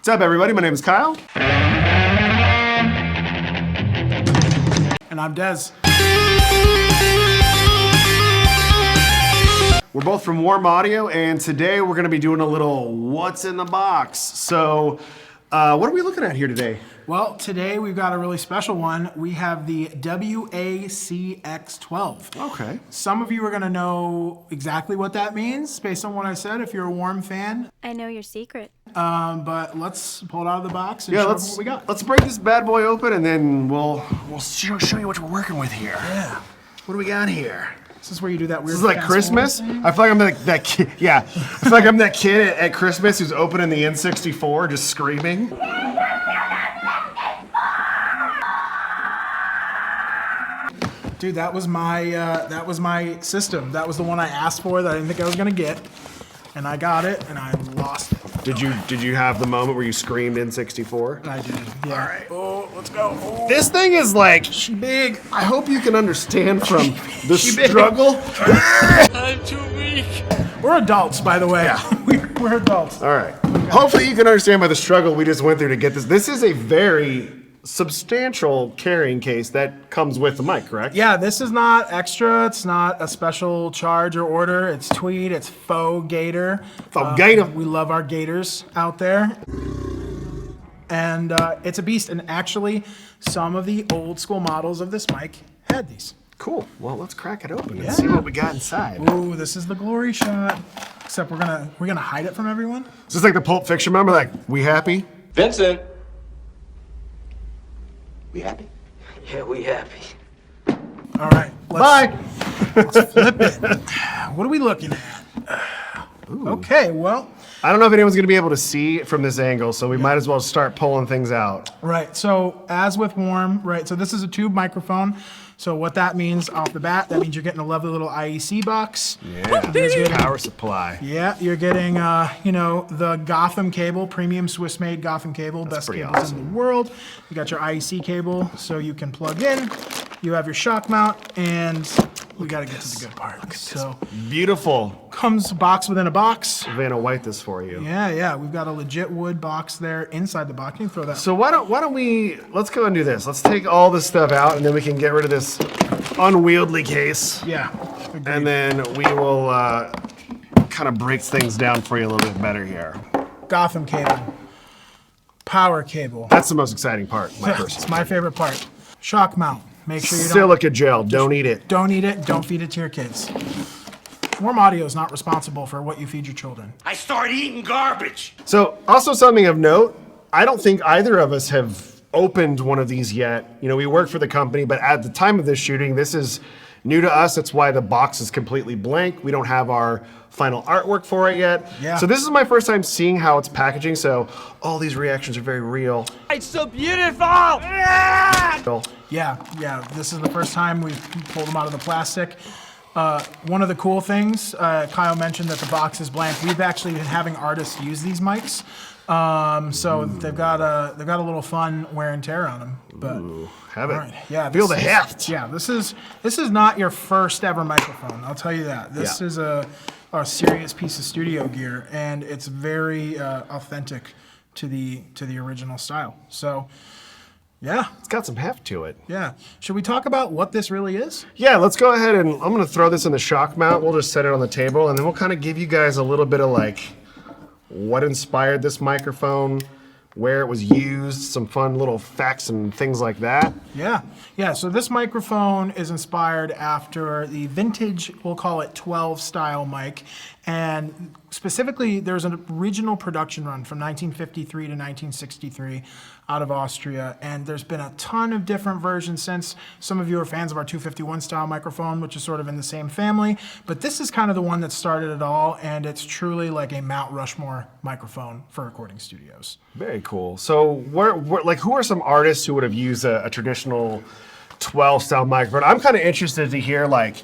What's up, everybody? My name is Kyle. And I'm Dez. We're both from Warm Audio, and today we're going to be doing a little what's in the box. So, what are we looking at here today? Well, today we've got a really special one. We have the WA-CX12. Okay. Some of you are going to know exactly what that means based on what I said if you're a Warm fan. I know your secret. But let's pull it out of the box and Yeah, show let's what we got. Let's break this bad boy open, and then we'll show you what we're working with here. Yeah. What do we got here? This is where you do that weird. This is like fast Christmas. forward thing. I feel like I'm like that kid. Yeah, I feel like I'm that kid at Christmas who's opening the N64, just screaming. Dude, that was my system. That was the one I asked for that I didn't think I was gonna get, and I got it, and I lost it. Did you have the moment where you screamed N64? I did. Yeah. All right. Oh, let's go. Oh. This thing is like Big. I hope you can understand from the struggle. I'm too weak. We're adults, by the way. Yeah. We're adults. All right. Hopefully you can understand by the struggle we just went through to get this. This is a very substantial carrying case that comes with the mic, correct? Yeah, this is not extra. It's not a special charge or order. It's tweed. It's faux gator. Faux gator. We love our gators out there. And it's a beast. And actually, some of the old school models of this mic had these. Cool. Well, let's crack it open Yeah. and see what we got inside. Ooh, this is the glory shot. Except we're gonna hide it from everyone. Is this like the Pulp Fiction member? Like, we happy? Vincent. We happy? Yeah, we happy. All right. Bye. Let's flip it. What are we looking at? Okay, well. I don't know if anyone's going to be able to see from this angle, so we might as well start pulling things out. Right, so as with Warm, right, so this is a tube microphone. So what that means off the bat, that means you're getting a lovely little IEC box. Yeah, power supply. Yeah, you're getting, the Gotham cable, premium Swiss-made Gotham cable, best pretty cables awesome. in the world. You got your IEC cable, so you can plug in. You have your shock mount, and we got to get to the good part. So Beautiful. comes box within a box. Vanna White this for you. Yeah, we've got a legit wood box there inside the box. You can throw that. So why don't we, let's go and do this. Let's take all this stuff out, and then we can get rid of this unwieldy case. Yeah. Agreed. And then we will kind of break things down for you a little bit better here. Gotham cable, power cable. That's the most exciting part, my It's personal. my favorite part. Shock mount. Make sure you Silica gel, don't eat it. don't eat it. Don't feed it to your kids. Warm Audio is not responsible for what you feed your children. I start eating garbage. So, also something of note, I don't think either of us have opened one of these yet. You know, we work for the company, but at the time of this shooting, this is new to us. That's why the box is completely blank. We don't have our final artwork for it yet. Yeah. So this is my first time seeing how it's packaging, so all these reactions are very real. It's so beautiful. Yeah. This is the first time we've pulled them out of the plastic. One of the cool things, Kyle mentioned that the box is blank. We've actually been having artists use these mics. So they've got a little fun wear and tear on them. But Have it. all right, yeah, Feel the this is- heft. Yeah, this is not your first ever microphone. I'll tell you that. This Yeah. is a serious piece of studio gear, and it's very authentic to the original style. So, yeah. It's got some heft to it. Yeah. Should we talk about what this really is? Yeah, let's go ahead and I'm gonna throw this in the shock mount. We'll just set it on the table, and then we'll kind of give you guys a little bit of like what inspired this microphone, where it was used, some fun little facts and things like that. Yeah. So this microphone is inspired after the vintage, we'll call it 12 style mic. And specifically, there's an original production run from 1953 to 1963 out of Austria. And there's been a ton of different versions since. Some of you are fans of our 251 style microphone, which is sort of in the same family. But this is kind of the one that started it all. And it's truly like a Mount Rushmore microphone for recording studios. Very cool. So, who are some artists who would have used a traditional 12 style microphone? I'm kind of interested to hear like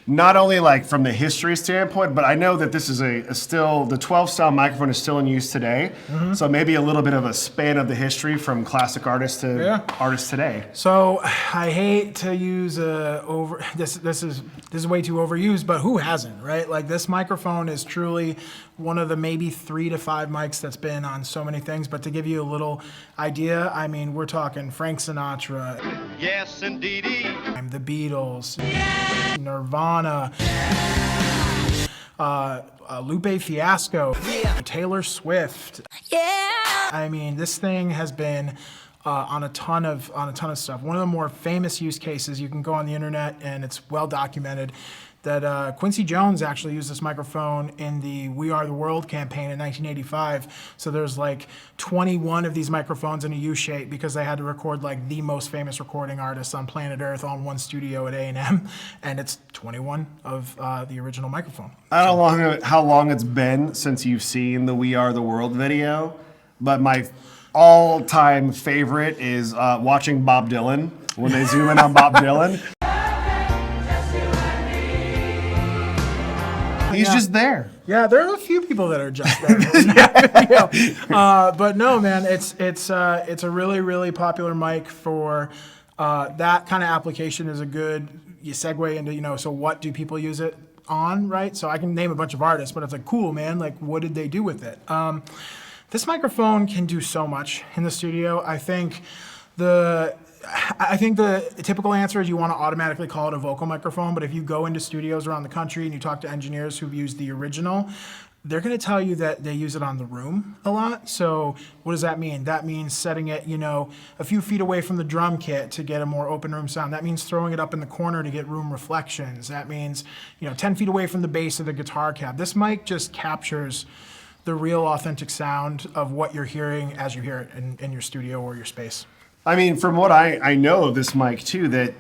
not only like from the history standpoint, but I know that this is a still, the 12 style microphone is still in use today. So maybe a little bit of a span of the history from classic artists to artists today. So I hate to use this is way too overused, but who hasn't, right? Like this microphone is truly one of the maybe 3 to 5 mics that's been on so many things. But to give you a little idea, I mean, we're talking Frank Sinatra. Yes, indeedy. The Beatles, Nirvana, Lupe Fiasco, Taylor Swift. I mean, this thing has been on a ton of stuff. One of the more famous use cases, you can go on the internet and it's well documented, that Quincy Jones actually used this microphone in the We Are the World campaign in 1985. So there's like 21 of these microphones in a U-shape because they had to record like the most famous recording artists on planet Earth on one studio at A&M, and it's 21 of the original microphone. I don't know how long it's been since you've seen the We Are the World video, but my all-time favorite is watching Bob Dylan, when they zoom in on Bob Dylan. He's just there. Yeah, there are a few people that are just there in that video. But no, man, it's a really, really popular mic for that kind of application. Is a good segue into, so what do people use it on, right? So I can name a bunch of artists, but it's like, cool, man, like what did they do with it? This microphone can do so much in the studio. I think the typical answer is you want to automatically call it a vocal microphone, but if you go into studios around the country and you talk to engineers who've used the original, they're going to tell you that they use it on the room a lot. So what does that mean? That means setting it, a few feet away from the drum kit to get a more open room sound. That means throwing it up in the corner to get room reflections. That means, 10 feet away from the base of the guitar cab. This mic just captures the real authentic sound of what you're hearing as you hear it in your studio or your space. I mean, from what I know of this mic too, that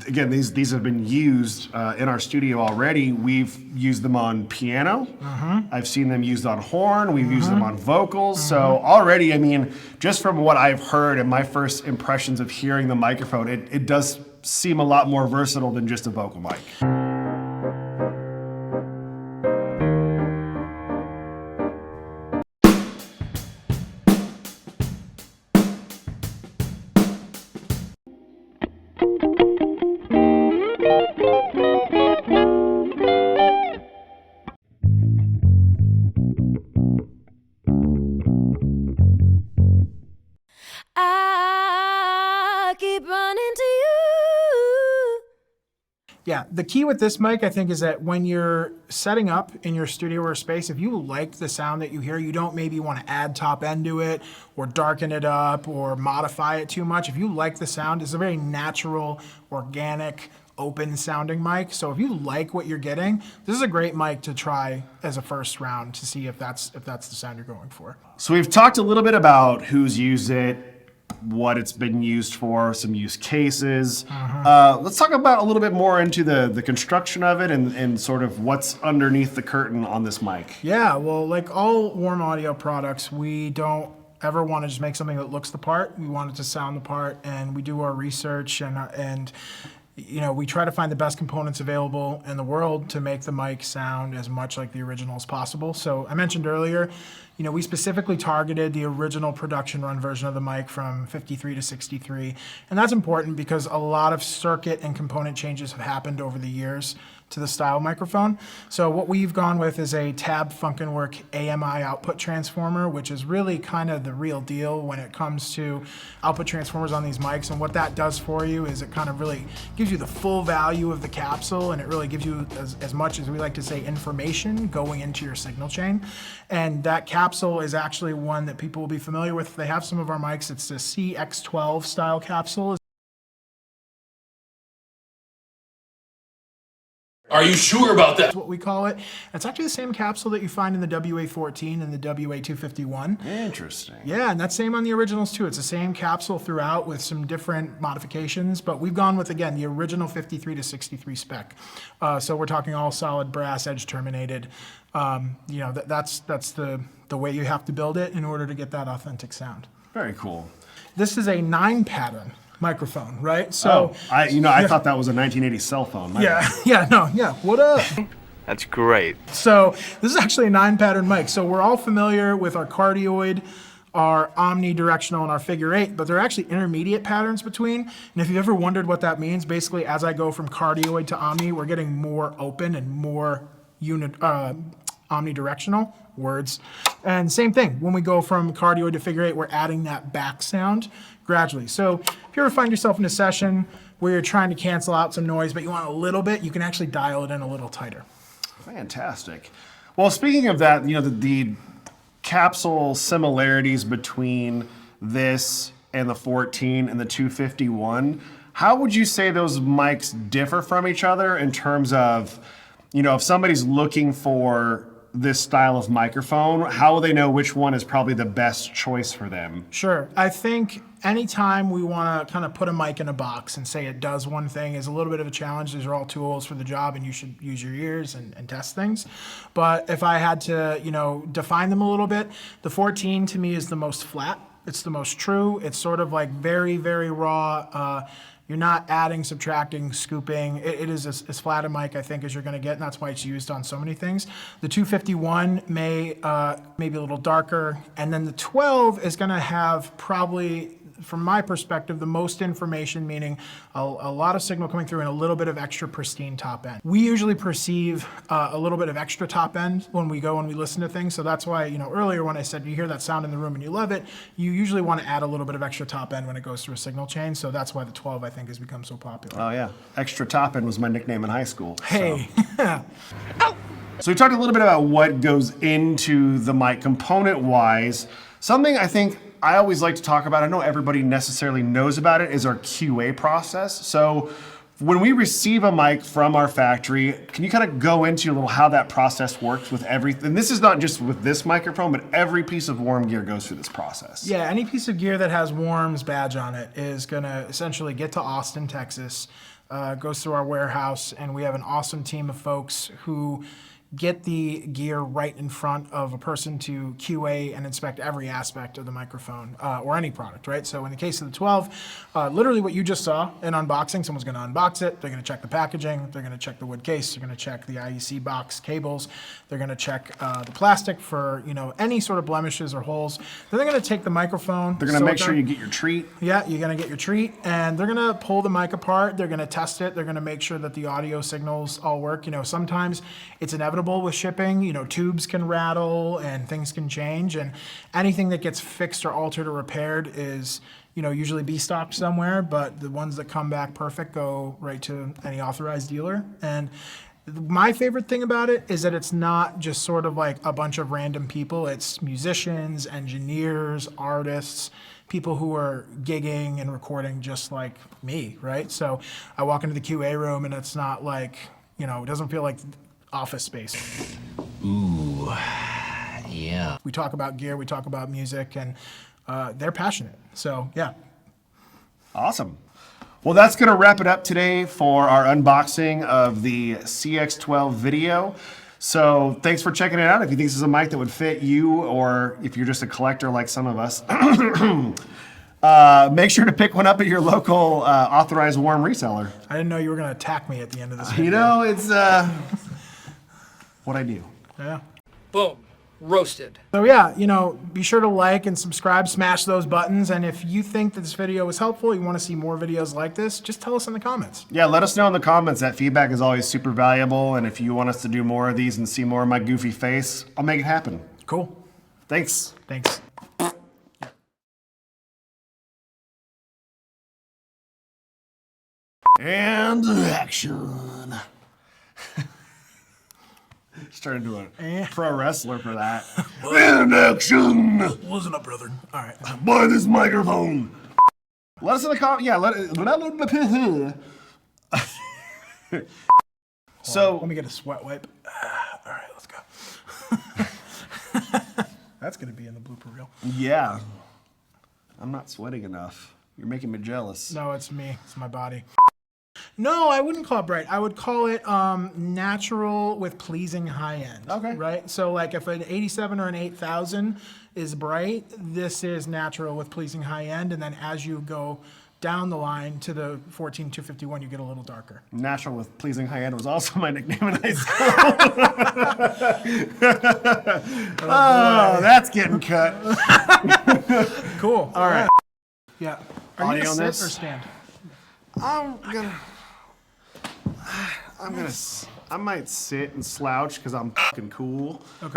again these have been used in our studio already. We've used them on piano. I've seen them used on horn. We've used them on vocals. So already, I mean, just from what I've heard and my first impressions of hearing the microphone, it does seem a lot more versatile than just a vocal mic. Yeah, the key with this mic, I think, is that when you're setting up in your studio or space, if you like the sound that you hear, you don't maybe want to add top end to it or darken it up or modify it too much. If you like the sound, it's a very natural, organic, open sounding mic. So if you like what you're getting, this is a great mic to try as a first round to see if that's the sound you're going for. So we've talked a little bit about who's used it, what it's been used for, some use cases. Let's talk about a little bit more into the construction of it and sort of what's underneath the curtain on this mic. Yeah, well, like all warm audio products, we don't ever want to just make something that looks the part. We want it to sound the part, and we do our research and we try to find the best components available in the world to make the mic sound as much like the original as possible. So I mentioned earlier, we specifically targeted the original production run version of the mic from 53 to 63. And that's important because a lot of circuit and component changes have happened over the years to the style microphone. So what we've gone with is a Tab Funkenwerk AMI output transformer, which is really kind of the real deal when it comes to output transformers on these mics. And what that does for you is it kind of really gives you the full value of the capsule, and it really gives you as much, as we like to say, information going into your signal chain. And that capsule is actually one that people will be familiar with. They have some of our mics. It's the CX12 style capsule. Are you sure about that? That's what we call it. It's actually the same capsule that you find in the WA-14 and the WA-251. Interesting. Yeah, and that's same on the originals too. It's the same capsule throughout with some different modifications, but we've gone with, again, the original 53 to 63 spec. So we're talking all solid brass, edge terminated. That's the way you have to build it in order to get that authentic sound. Very cool. This is a 9 pattern microphone, right? So I thought that was a 1980 cell phone. My bad. what up? That's great. So this is actually a 9-pattern mic. So we're all familiar with our cardioid, our omnidirectional, and our figure 8, but there are actually intermediate patterns between. And if you've ever wondered what that means, basically as I go from cardioid to omni, we're getting more open and more omnidirectional words. And same thing, when we go from cardioid to figure 8, we're adding that back sound gradually. So if you ever find yourself in a session where you're trying to cancel out some noise, but you want a little bit, you can actually dial it in a little tighter. Fantastic. Well, speaking of that, the capsule similarities between this and the 14 and the 251, how would you say those mics differ from each other in terms of, if somebody's looking for this style of microphone, how will they know which one is probably the best choice for them? Sure. I think anytime we want to kind of put a mic in a box and say it does one thing is a little bit of a challenge. These are all tools for the job, and you should use your ears and test things. But if I had to, define them a little bit, the 14 to me is the most flat. It's the most true. It's sort of like very, very raw. You're not adding, subtracting, scooping. It is as flat a mic, I think, as you're going to get, and that's why it's used on so many things. The 251 maybe a little darker, and then the 12 is going to have probably, from my perspective, the most information, meaning a lot of signal coming through and a little bit of extra pristine top end. We usually perceive a little bit of extra top end when we go and we listen to things, so that's why, earlier when I said you hear that sound in the room and you love it, you usually want to add a little bit of extra top end when it goes through a signal chain, so that's why the 12, I think, has become so popular. Oh yeah, extra top end was my nickname in high school. Hey. So we talked a little bit about what goes into the mic component-wise. Something I think I always like to talk about, I know everybody necessarily knows about it, is our QA process. So when we receive a mic from our factory, can you kind of go into a little how that process works with everything? And this is not just with this microphone, but every piece of Warm gear goes through this process. Yeah, any piece of gear that has Warm's badge on it is gonna essentially get to Austin, Texas, goes through our warehouse, and we have an awesome team of folks who get the gear right in front of a person to QA and inspect every aspect of the microphone or any product, right? So in the case of the 12, literally what you just saw in unboxing, someone's gonna unbox it, they're gonna check the packaging, they're gonna check the wood case, they're gonna check the IEC box cables, they're gonna check the plastic for any sort of blemishes or holes. Then they're gonna take the microphone. They're gonna make sure you get your treat. Yeah, you're gonna get your treat, and they're gonna pull the mic apart, they're gonna test it, they're gonna make sure that the audio signals all work. Sometimes it's inevitable with shipping, tubes can rattle and things can change, and anything that gets fixed or altered or repaired is, usually be stocked somewhere, but the ones that come back perfect go right to any authorized dealer. And my favorite thing about it is that it's not just sort of like a bunch of random people. It's musicians, engineers, artists, people who are gigging and recording just like me, right? So I walk into the QA room and it's not like, it doesn't feel like office space. Ooh, yeah. We talk about gear, we talk about music, and they're passionate. So, yeah. Awesome. Well, that's going to wrap it up today for our unboxing of the CX12 video. So thanks for checking it out. If you think this is a mic that would fit you, or if you're just a collector like some of us, make sure to pick one up at your local authorized Warm reseller. I didn't know you were going to attack me at the end of this video. It's what I do. Yeah. Boom. Roasted. So yeah, be sure to like and subscribe, smash those buttons, and if you think that this video was helpful, you want to see more videos like this, just tell us in the comments. Yeah, let us know in the comments. That feedback is always super valuable, and if you want us to do more of these and see more of my goofy face, I'll make it happen. Cool. Thanks. Thanks. And action. Started to a pro wrestler for that. And action. Listen up, brother. All right. Buy this microphone. Let us in the comments. Yeah, So let me get a sweat wipe. All right, let's go. That's gonna be in the blooper reel. Yeah. I'm not sweating enough. You're making me jealous. No, it's me. It's my body. No, I wouldn't call it bright. I would call it natural with pleasing high end. Okay. Right? So like if an 87 or an 8000 is bright, this is natural with pleasing high end. And then as you go down the line to the 14251, you get a little darker. Natural with pleasing high end was also my nickname in high school. Oh, that's getting cut. Cool. All right. Yeah. Are you Audio gonna on sit this? or stand? I might sit and slouch because I'm fucking cool. Okay.